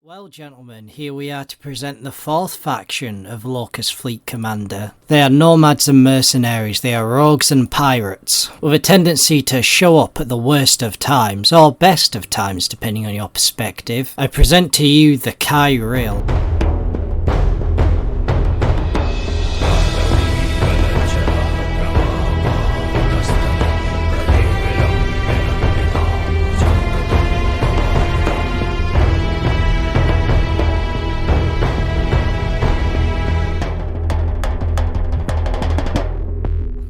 Well, gentlemen, here we are to present the fourth faction of Locus Fleet Commander. They are nomads and mercenaries, they are rogues and pirates, with a tendency to show up at the worst of times, or best of times depending on your perspective. I present to you the Kei'rhyll.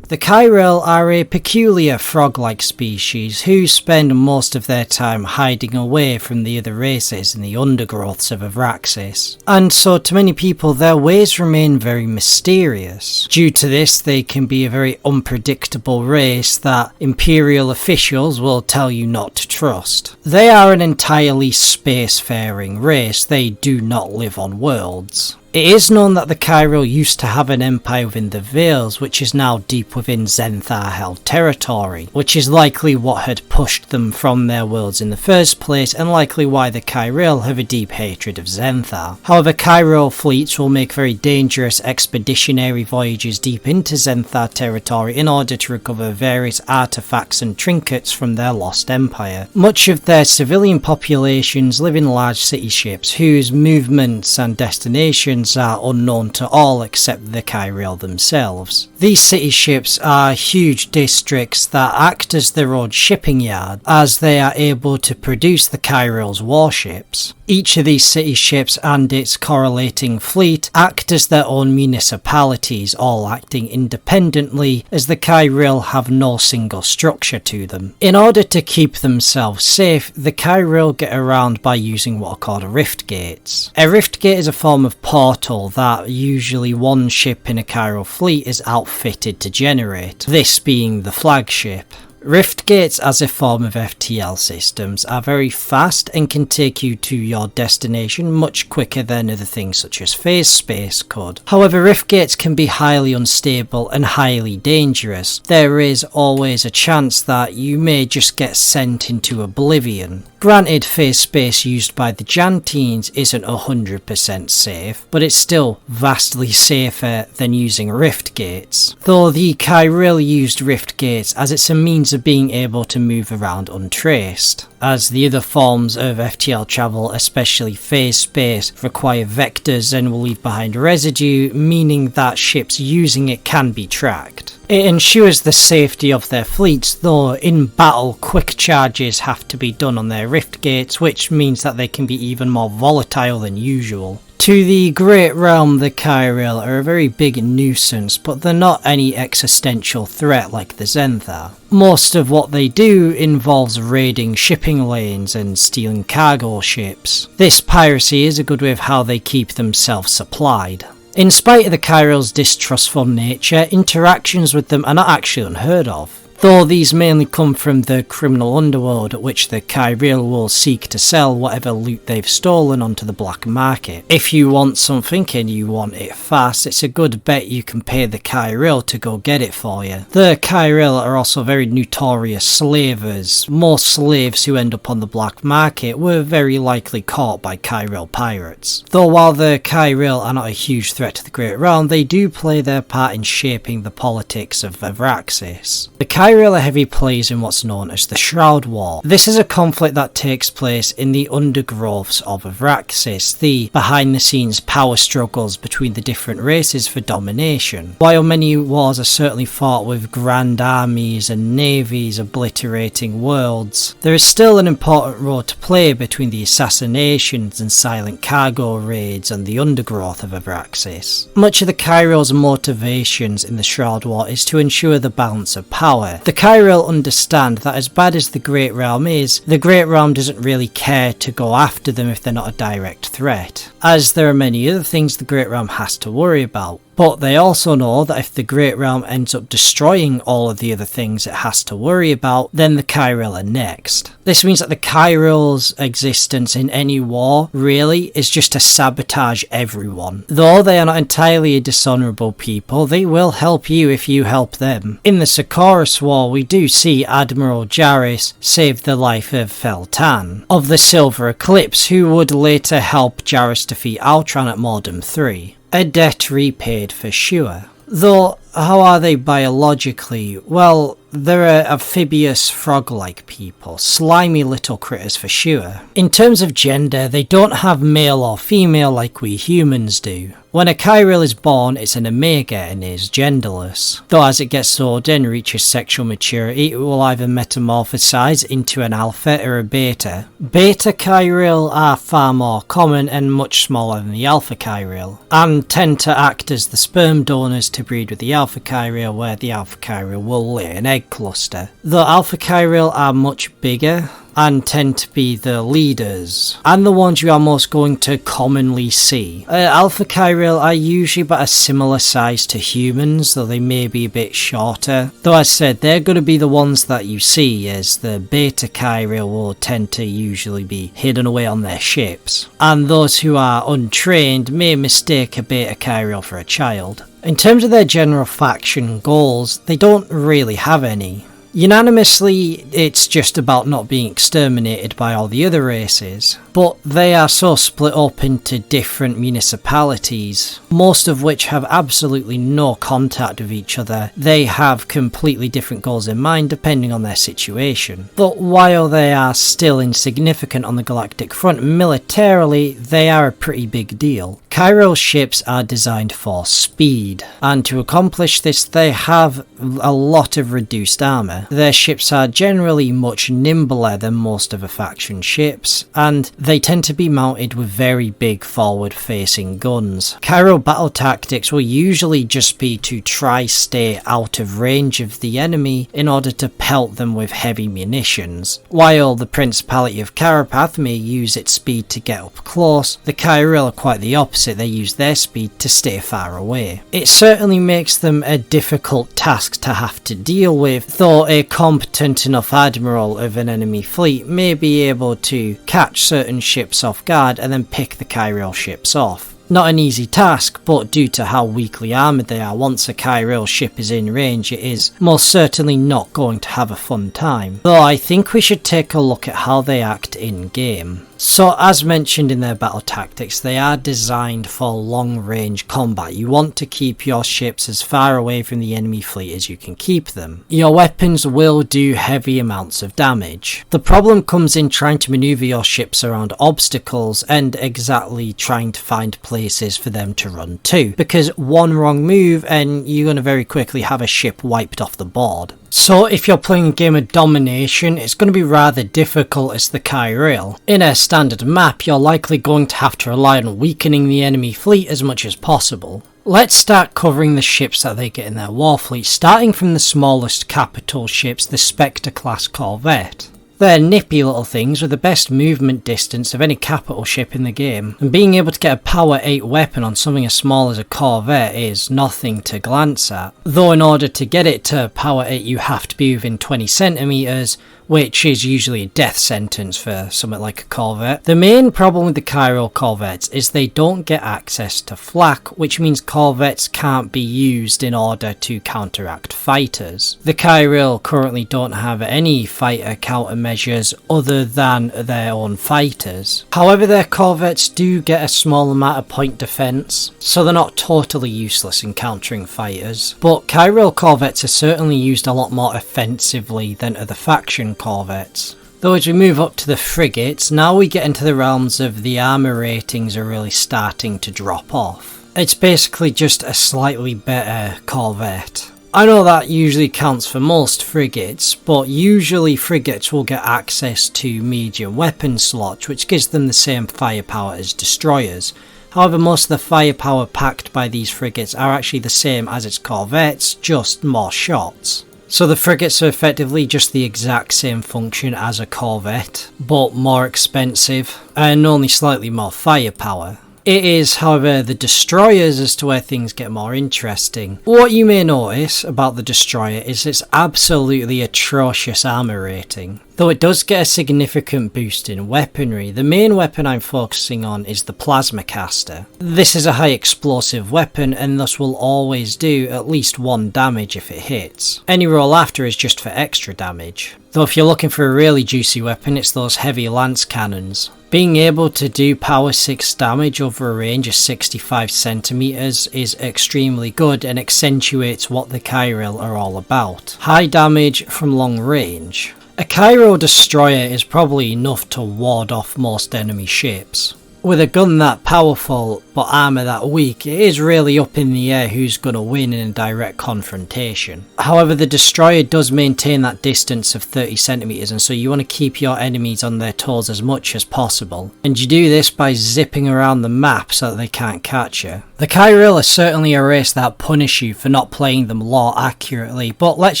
The Kei'rhyll are a peculiar frog-like species who spend most of their time hiding away from the other races in the undergrowths of Abraxas, and so to many people their ways remain very mysterious. Due to this, they can be a very unpredictable race that Imperial officials will tell you not to trust. They are an entirely spacefaring race, they do not live on worlds. It is known that the Kei'rhyll used to have an empire within the Vales, which is now deep within Zenthar-held territory, which is likely what had pushed them from their worlds in the first place, and likely why the Kei'rhyll have a deep hatred of Zenthar. However, Kei'rhyll fleets will make very dangerous expeditionary voyages deep into Zenthar territory in order to recover various artifacts and trinkets from their lost empire. Much of their civilian populations live in large city ships, whose movements and destinations are unknown to all except the Kei'rhyll themselves. These city ships are huge districts that act as their own shipping yard, as they are able to produce the Kei'rhyll's warships. Each of these city ships and its correlating fleet act as their own municipalities, all acting independently, as the Kei'rhyll have no single structure to them. In order to keep themselves safe, the Kei'rhyll get around by using what are called rift gates. A rift gate is a form of portal that usually one ship in a Kei'rhyll fleet is outfitted to generate, this being the flagship. Rift gates as a form of FTL systems are very fast and can take you to your destination much quicker than other things such as phase space could. However, rift gates can be highly unstable and highly dangerous. There is always a chance that you may just get sent into oblivion. Granted, phase space used by the Jantines isn't 100% safe, but it's still vastly safer than using rift gates. Though the Kei'rhyll used rift gates as it's a means of being able to move around untraced, as the other forms of FTL travel, especially phase space, require vectors and will leave behind residue, meaning that ships using it can be tracked. It ensures the safety of their fleets, though in battle quick charges have to be done on their rift gates, which means that they can be even more volatile than usual. To the Great Realm, the Kei'rhyll are a very big nuisance, but they're not any existential threat like the Zenthar. Most of what they do involves raiding shipping lanes and stealing cargo ships. This piracy is a good way of how they keep themselves supplied. In spite of the Kei'rhyll's distrustful nature, interactions with them are not actually unheard of, though these mainly come from the criminal underworld, at which the Kei'rhyll will seek to sell whatever loot they've stolen onto the black market. If you want something and you want it fast, it's a good bet you can pay the Kei'rhyll to go get it for you. The Kei'rhyll are also very notorious slavers. Most slaves who end up on the black market were very likely caught by Kei'rhyll pirates. Though while the Kei'rhyll are not a huge threat to the Great Realm, they do play their part in shaping the politics of Abraxas. The Kei'rhyll are heavy players in what's known as the Shroud War. This is a conflict that takes place in the undergrowths of Abraxas, the behind-the-scenes power struggles between the different races for domination. While many wars are certainly fought with grand armies and navies obliterating worlds, there is still an important role to play between the assassinations and silent cargo raids and the undergrowth of Abraxas. Much of the Kei'rhyll's motivations in the Shroud War is to ensure the balance of power. The Kei'rhyll understand that as bad as the Great Realm is, the Great Realm doesn't really care to go after them if they're not a direct threat, as there are many other things the Great Realm has to worry about. But they also know that if the Great Realm ends up destroying all of the other things it has to worry about, then the Kei'rhyll are next. This means that the Kei'rhyll's existence in any war, really, is just to sabotage everyone. Though they are not entirely a dishonourable people, they will help you if you help them. In the Socorus War, we do see Admiral Jarrus save the life of Feltan, of the Silver Eclipse, who would later help Jarrus defeat Altran at Mordum 3. A debt repaid for sure. Though, how are they biologically? Well, they're amphibious frog-like people, slimy little critters for sure. In terms of gender, they don't have male or female like we humans do. When a Kei'rhyll is born, it's an omega and is genderless. Though as it gets older and reaches sexual maturity, it will either metamorphosize into an alpha or a beta. Beta Kei'rhyll are far more common and much smaller than the alpha Kei'rhyll, and tend to act as the sperm donors to breed with the alpha Kei'rhyll, where the alpha Kei'rhyll will lay an egg cluster. Though alpha Kei'rhyll are much bigger and tend to be the leaders, and the ones you are most going to commonly see. Alpha Kei'rhyll are usually about a similar size to humans, though they may be a bit shorter. Though as I said, they're going to be the ones that you see, as the Beta Kei'rhyll will tend to usually be hidden away on their ships, and those who are untrained may mistake a Beta Kei'rhyll for a child. In terms of their general faction goals, they don't really have any. Unanimously, it's just about not being exterminated by all the other races, but they are so split up into different municipalities, most of which have absolutely no contact with each other. They have completely different goals in mind depending on their situation. But while they are still insignificant on the galactic front, militarily they are a pretty big deal. Kei'rhyll ships are designed for speed, and to accomplish this they have a lot of reduced armour. Their ships are generally much nimbler than most of a faction ships, and they tend to be mounted with very big forward-facing guns. Kei'rhyll battle tactics will usually just be to try stay out of range of the enemy in order to pelt them with heavy munitions. While the Principality of Carapath may use its speed to get up close, the Kei'rhyll are quite the opposite. They use their speed to stay far away. It certainly makes them a difficult task to have to deal with, though a competent enough admiral of an enemy fleet may be able to catch certain ships off guard and then pick the Kei'rhyll ships off. Not an easy task, but due to how weakly armoured they are, once a Kei'rhyll ship is in range, it is most certainly not going to have a fun time. Though I think we should take a look at how they act in game. So as mentioned in their battle tactics, they are designed for long range combat. You want to keep your ships as far away from the enemy fleet as you can keep them. Your weapons will do heavy amounts of damage. The problem comes in trying to maneuver your ships around obstacles and exactly trying to find places for them to run to, because one wrong move and you're going to very quickly have a ship wiped off the board. So if you're playing a game of domination, it's going to be rather difficult as the Kei'rhyll. In a standard map, you're likely going to have to rely on weakening the enemy fleet as much as possible. Let's start covering the ships that they get in their war fleet, starting from the smallest capital ships, the Spectre-class corvette. They're nippy little things with the best movement distance of any capital ship in the game, and being able to get a power 8 weapon on something as small as a corvette is nothing to glance at. Though in order to get it to power 8 you have to be within 20 centimeters, which is usually a death sentence for something like a corvette. The main problem with the Kei'rhyll corvettes is they don't get access to flak, which means corvettes can't be used in order to counteract fighters. The Kei'rhyll currently don't have any fighter countermeasures other than their own fighters. However, their corvettes do get a small amount of point defense, so they're not totally useless in countering fighters. But Kei'rhyll corvettes are certainly used a lot more offensively than other faction corvettes. Though as we move up to the frigates, now we get into the realms of the armour ratings are really starting to drop off. It's basically just a slightly better corvette. I know that usually counts for most frigates, but usually frigates will get access to medium weapon slots, which gives them the same firepower as destroyers. However, most of the firepower packed by these frigates are actually the same as its corvettes, just more shots. So the frigates are effectively just the exact same function as a corvette, but more expensive and only slightly more firepower. It is, however, the destroyers as to where things get more interesting. What you may notice about the destroyer is its absolutely atrocious armor rating. Though it does get a significant boost in weaponry, the main weapon I'm focusing on is the plasma caster. This is a high explosive weapon and thus will always do at least 1 damage if it hits. Any roll after is just for extra damage. Though if you're looking for a really juicy weapon, it's those heavy lance cannons. Being able to do power 6 damage over a range of 65 centimeters is extremely good and accentuates what the Kei'rhyll are all about. High damage from long range. A Kei'rhyll destroyer is probably enough to ward off most enemy ships. With a gun that powerful but armour that weak, it is really up in the air who's going to win in a direct confrontation. However, the destroyer does maintain that distance of 30 centimeters, and so you want to keep your enemies on their toes as much as possible. And you do this by zipping around the map so that they can't catch you. The Kei'rhyll are certainly a race that punish you for not playing them lore accurately, but let's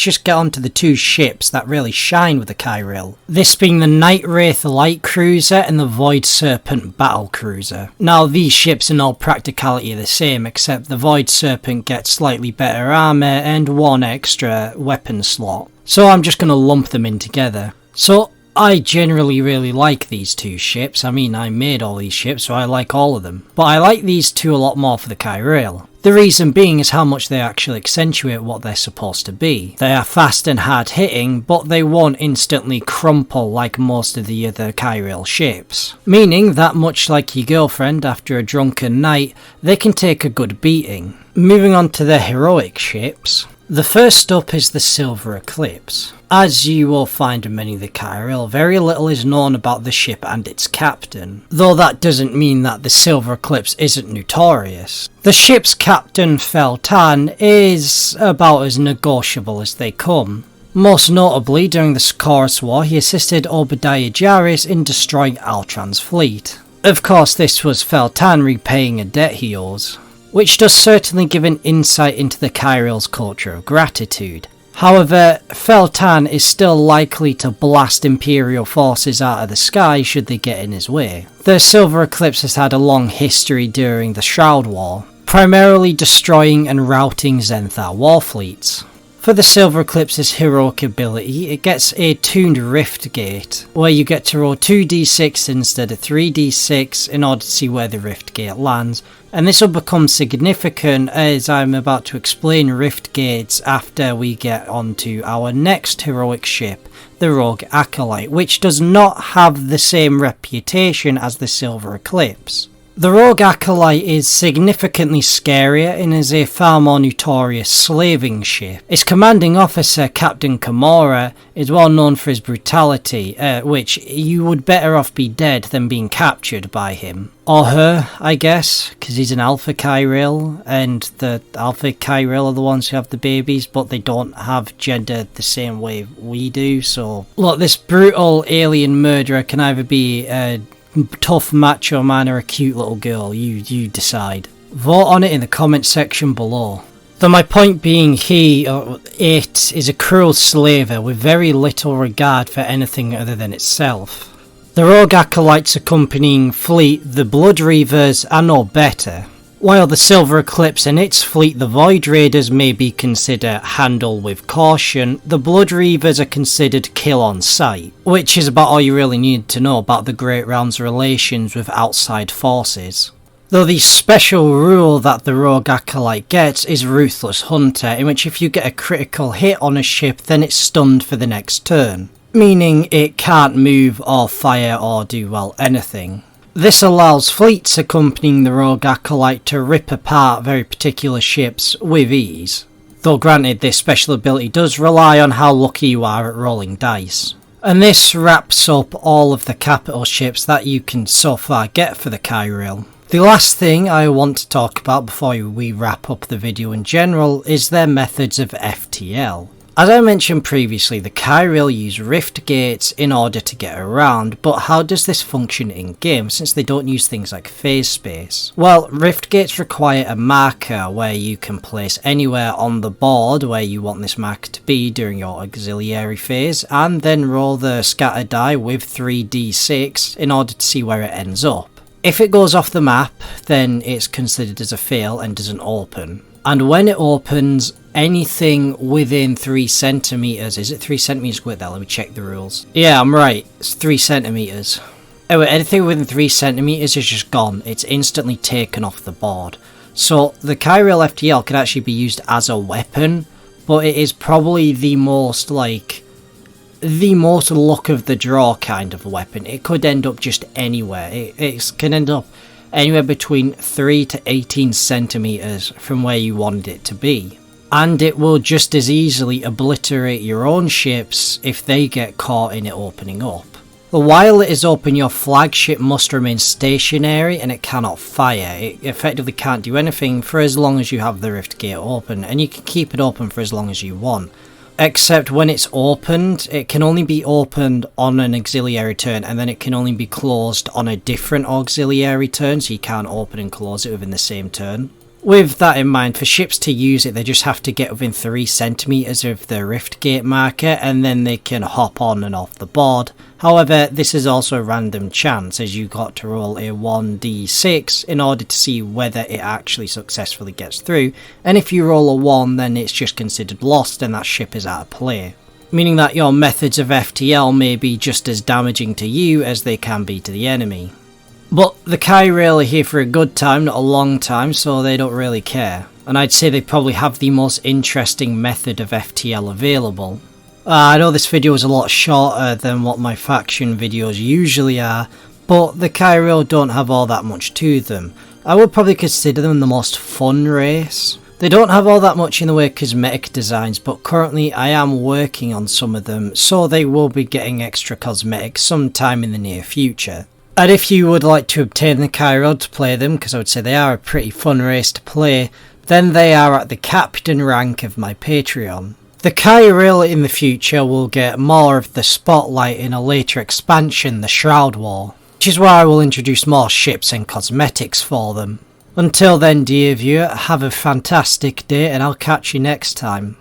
just get on to the 2 ships that really shine with the Kei'rhyll. This being the Night Wraith light cruiser and the Void Serpent battle cruiser. Now these ships in all practicality are the same, except the Void Serpent gets slightly better armour and 1 extra weapon slot. So I'm just going to lump them in together. So I generally really like these 2 ships. I mean, I made all these ships, so I like all of them. But I like these 2 a lot more for the Kei'rhyll. The reason being is how much they actually accentuate what they're supposed to be. They are fast and hard hitting, but they won't instantly crumple like most of the other Kei'rhyll ships. Meaning that much like your girlfriend after a drunken night, they can take a good beating. Moving on to the heroic ships. The first up is the Silver Eclipse. As you will find in many of the Kei'rhyll, very little is known about the ship and its captain, though that doesn't mean that the Silver Eclipse isn't notorious. The ship's captain, Feltan, is about as negotiable as they come. Most notably, during the Scorus War, he assisted Obadiah Jarris in destroying Altran's fleet. Of course, this was Feltan repaying a debt he owes, which does certainly give an insight into the Kei'rhyll's culture of gratitude. However, Feltan is still likely to blast Imperial forces out of the sky should they get in his way. The Silver Eclipse has had a long history during the Shroud War, primarily destroying and routing Zenthar war fleets. For the Silver Eclipse's heroic ability, it gets a tuned Rift Gate, where you get to roll 2d6 instead of 3d6 in order to see where the Rift Gate lands, and this will become significant as I'm about to explain Rift Gates after we get onto our next heroic ship, the Rogue Acolyte, which does not have the same reputation as the Silver Eclipse. The Rogue Acolyte is significantly scarier and is a far more notorious slaving ship. Its commanding officer, Captain Kimura, is well known for his brutality, which you would better off be dead than being captured by him. Or her, I guess, because he's an Alpha Kei'rhyll, and the Alpha Kei'rhyll are the ones who have the babies, but they don't have gender the same way we do, so... Look, this brutal alien murderer can either be a tough macho man or a cute little girl, you decide. Vote on it in the comment section below. Though my point being it is a cruel slaver with very little regard for anything other than itself. The Rogue Acolyte's accompanying fleet, the Blood Reavers, are no better. While the Silver Eclipse and its fleet, the Void Raiders, may be considered handle with caution, the Blood Reavers are considered kill on sight, which is about all you really need to know about the Great Realm's relations with outside forces. Though the special rule that the Rogue Acolyte gets is Ruthless Hunter, in which if you get a critical hit on a ship, then it's stunned for the next turn, meaning it can't move or fire or do well anything. This allows fleets accompanying the Rogue Acolyte to rip apart very particular ships with ease, though granted this special ability does rely on how lucky you are at rolling dice. And this wraps up all of the capital ships that you can so far get for the Kei'rhyll. The last thing I want to talk about before we wrap up the video in general is their methods of FTL. As I mentioned previously, the Kei'rhyll use Rift Gates in order to get around, but how does this function in game since they don't use things like phase space? Well, Rift Gates require a marker where you can place anywhere on the board where you want this marker to be during your auxiliary phase, and then roll the scatter die with 3d6 in order to see where it ends up. If it goes off the map, then it's considered as a fail and doesn't open. And when it opens, anything within 3 centimeters, is it 3 centimeters width there? Let me check the rules. Yeah, I'm right. It's 3 centimeters. Anyway, anything within 3 centimeters is just gone. It's instantly taken off the board. So the Kei'rhyll FTL can actually be used as a weapon, but it is probably the most luck of the draw kind of weapon. It could end up just anywhere. It can end up anywhere between 3 to 18 centimeters from where you wanted it to be. And it will just as easily obliterate your own ships if they get caught in it opening up. While it is open, your flagship must remain stationary and it cannot fire. It effectively can't do anything for as long as you have the rift gate open, and you can keep it open for as long as you want. Except when it's opened, it can only be opened on an auxiliary turn, and then it can only be closed on a different auxiliary turn, so you can't open and close it within the same turn. With that in mind, for ships to use it, they just have to get within 3 centimeters of the rift gate marker, and then they can hop on and off the board. However, this is also a random chance, as you got to roll a 1d6 in order to see whether it actually successfully gets through, and if you roll a 1, then it's just considered lost and that ship is out of play. Meaning that your methods of FTL may be just as damaging to you as they can be to the enemy. But the Kei'rhyll are here for a good time, not a long time, so they don't really care. And I'd say they probably have the most interesting method of FTL available. I know this video is a lot shorter than what my faction videos usually are, but the Kei'rhyll don't have all that much to them. I would probably consider them the most fun race. They don't have all that much in the way of cosmetic designs, but currently I am working on some of them, so they will be getting extra cosmetics sometime in the near future. And if you would like to obtain the Kei'rhyll to play them, because I would say they are a pretty fun race to play, then they are at the captain rank of my Patreon. The Kei'rhyll in the future will get more of the spotlight in a later expansion, the Shroud War, which is where I will introduce more ships and cosmetics for them. Until then, dear viewer, have a fantastic day and I'll catch you next time.